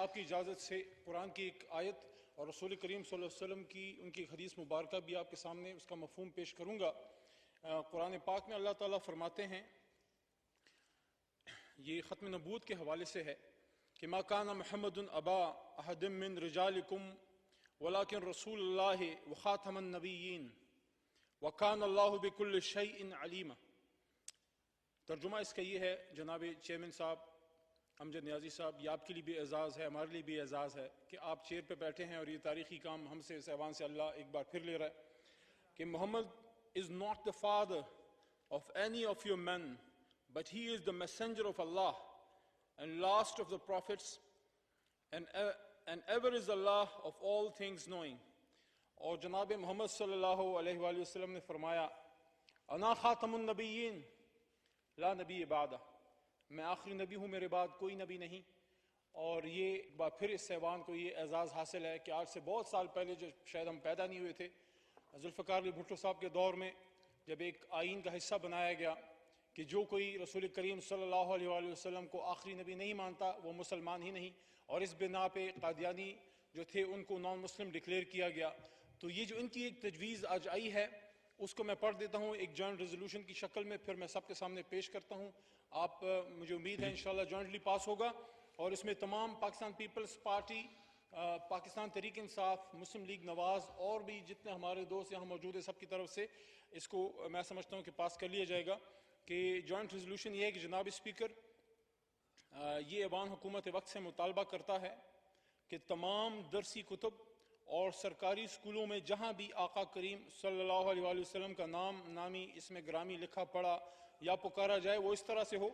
آپ کی اجازت سے قرآن کی ایک آیت اور رسول کریم صلی اللہ علیہ وسلم کی ان کی حدیث مبارکہ بھی آپ کے سامنے اس کا مفہوم پیش کروں گا۔ قرآن پاک میں اللہ تعالیٰ فرماتے ہیں، یہ ختم نبوت کے حوالے سے ہے کہ ما کان محمد ابا احد من رجالکم ولکن رسول اللہ وخاتم النبیین وکان اللہ بکل شیء علیما۔ ترجمہ اس کا یہ ہے جناب چیئرمین صاحب امجد نیازی صاحب، یہ آپ کے لیے بھی اعزاز ہے، ہمارے لیے بھی اعزاز ہے کہ آپ چیئر پہ بیٹھے ہیں اور یہ تاریخی کام ہم سے اس ایوان سے اللہ ایک بار پھر لے رہا ہے کہ محمد is not the father of any of your men, but he is the messenger of Allah and last of the prophets and ever is Allah of all things knowing۔ اور جناب محمد صلی اللہ علیہ وآلہ وسلم نے فرمایا انا خاتم النبیین لا نبی بعدہ، میں آخری نبی ہوں، میرے بعد کوئی نبی نہیں۔ اور یہ ایک بار پھر اس ایوان کو یہ اعزاز حاصل ہے کہ آج سے بہت سال پہلے جو شاید ہم پیدا نہیں ہوئے تھے، ذوالفقار علی بھٹو صاحب کے دور میں جب ایک آئین کا حصہ بنایا گیا کہ جو کوئی رسول کریم صلی اللہ علیہ وآلہ وسلم کو آخری نبی نہیں مانتا وہ مسلمان ہی نہیں، اور اس بنا پہ قادیانی جو تھے ان کو نان مسلم ڈکلیئر کیا گیا۔ تو یہ جو ان کی ایک تجویز آج آئی ہے اس کو میں پڑھ دیتا ہوں ایک جوائنٹ ریزولوشن کی شکل میں، پھر میں سب کے سامنے پیش کرتا ہوں۔ آپ مجھے امید ہے انشاءاللہ جوائنٹلی پاس ہوگا، اور اس میں تمام پاکستان پیپلز پارٹی، پاکستان تحریک انصاف، مسلم لیگ نواز اور بھی جتنے ہمارے دوست یہاں موجود ہیں سب کی طرف سے اس کو میں سمجھتا ہوں کہ پاس کر لیا جائے گا۔ کہ جوائنٹ ریزولوشن یہ ہے کہ جناب اسپیکر، یہ ایوان حکومت وقت سے مطالبہ کرتا ہے کہ تمام درسی کتب اور سرکاری اسکولوں میں جہاں بھی آقا کریم صلی اللہ علیہ وآلہ وسلم کا نام نامی اس میں گرامی لکھا پڑا یا پکارا جائے وہ اس طرح سے ہو،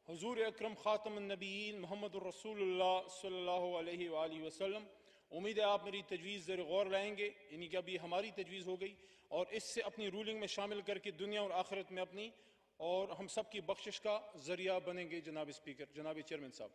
حضور اکرم خاتم النبیین محمد الرسول اللہ صلی اللہ علیہ وآلہ وسلم۔ امید ہے آپ میری تجویز زیر غور لائیں گے، یعنی کہ ابھی ہماری تجویز ہو گئی، اور اس سے اپنی رولنگ میں شامل کر کے دنیا اور آخرت میں اپنی اور ہم سب کی بخشش کا ذریعہ بنیں گے۔ جناب اسپیکر، جناب چیئرمین صاحب۔